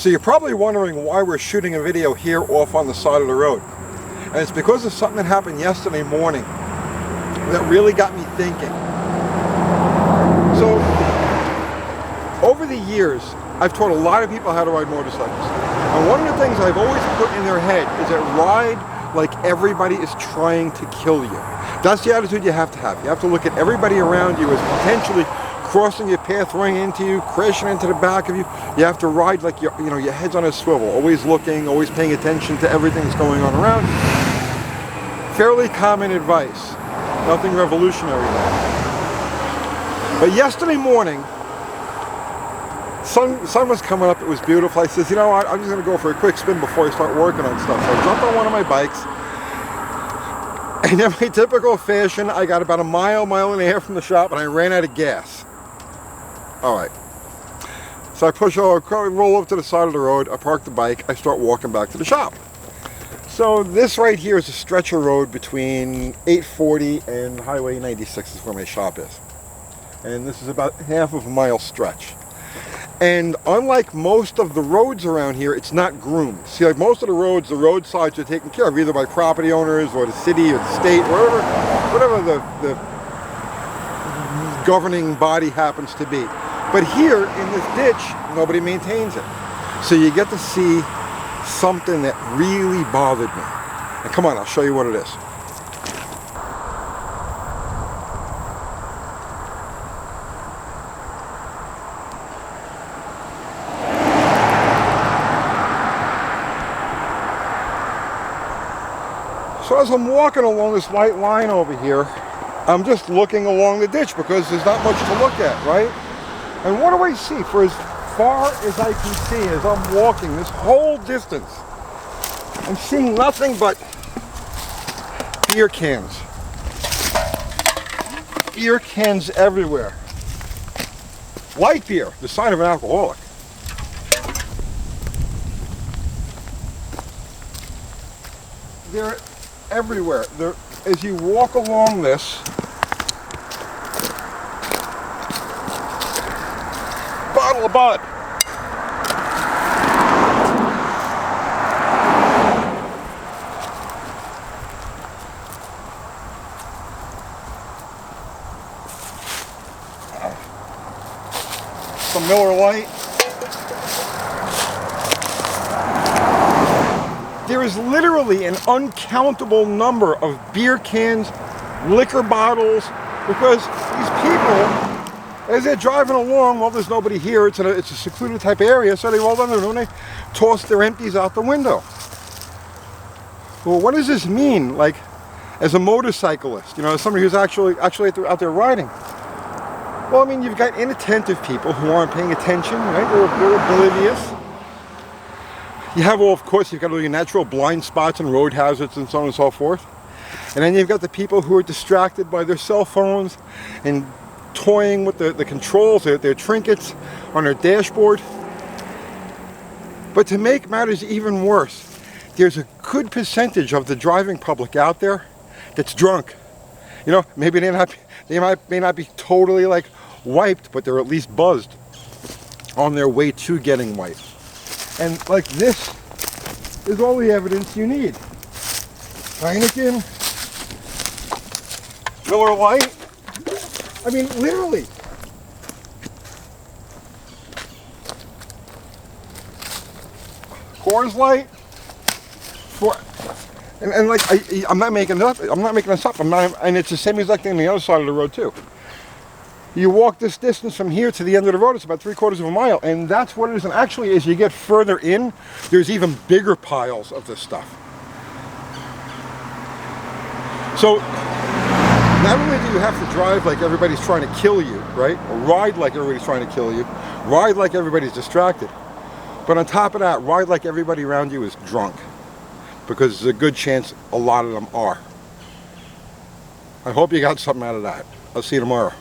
So you're probably wondering why we're shooting a video here off on the side of the road. And it's because of something that happened yesterday morning that really got me thinking. So, over the years, I've taught a lot of people how to ride motorcycles. And one of the things I've always put in their head is that ride like everybody is trying to kill you. That's the attitude you have to have. You have to look at everybody around you as potentially crossing your path, running into you, crashing into the back of you. You have to ride like your head's on a swivel, always looking, always paying attention to everything that's going on around you. Fairly common advice. Nothing revolutionary there. But yesterday morning, sun was coming up, it was beautiful. I says, you know what, I'm just going to go for a quick spin before I start working on stuff. So I jumped on one of my bikes, and in my typical fashion, I got about a mile and a half from the shop, and I ran out of gas. Alright. So I roll up to the side of the road, I park the bike, I start walking back to the shop. So this right here is a stretch of road between 840 and Highway 96 is where my shop is. And this is about half of a mile stretch. And unlike most of the roads around here, it's not groomed. See, like most of the roads, the roadsides are taken care of either by property owners or the city or the state, or whatever the governing body happens to be. But here in this ditch, nobody maintains it. So you get to see something that really bothered me. And come on, I'll show you what it is. So as I'm walking along this white line over here, I'm just looking along the ditch because there's not much to look at, right? And what do I see? For as far as I can see, as I'm walking this whole distance, I'm seeing nothing but beer cans. Beer cans everywhere. Light beer, the sign of an alcoholic. They're everywhere. As you walk along this, bottle of Bud. Some Miller Lite. There is literally an uncountable number of beer cans, liquor bottles, because these people, as they're driving along, well, there's nobody here, it's a secluded type area, so they roll down the road and they toss their empties out the window. Well, what does this mean, like, as a motorcyclist, as somebody who's actually out there riding? Well, I mean, you've got inattentive people who aren't paying attention, right? They're oblivious. You have, of course, you've got all your natural blind spots and road hazards and so on and so forth. And then you've got the people who are distracted by their cell phones and toying with the controls, their trinkets on their dashboard. But to make matters even worse, there's a good percentage of the driving public out there that's drunk. Maybe they may not be totally like wiped, but they're at least buzzed on their way to getting wiped. And like this is all the evidence you need. Heineken, Miller Lite, I mean literally. Coors Light, and like I'm not making this up. And it's the same exact thing on the other side of the road too. You walk this distance from here to the end of the road, it's about 3/4 of a mile, and that's what it is. And actually, as you get further in, there's even bigger piles of this stuff. So, not only do you have to drive like everybody's trying to kill you, right? Or ride like everybody's trying to kill you, ride like everybody's distracted, but on top of that, ride like everybody around you is drunk, because there's a good chance a lot of them are. I hope you got something out of that. I'll see you tomorrow.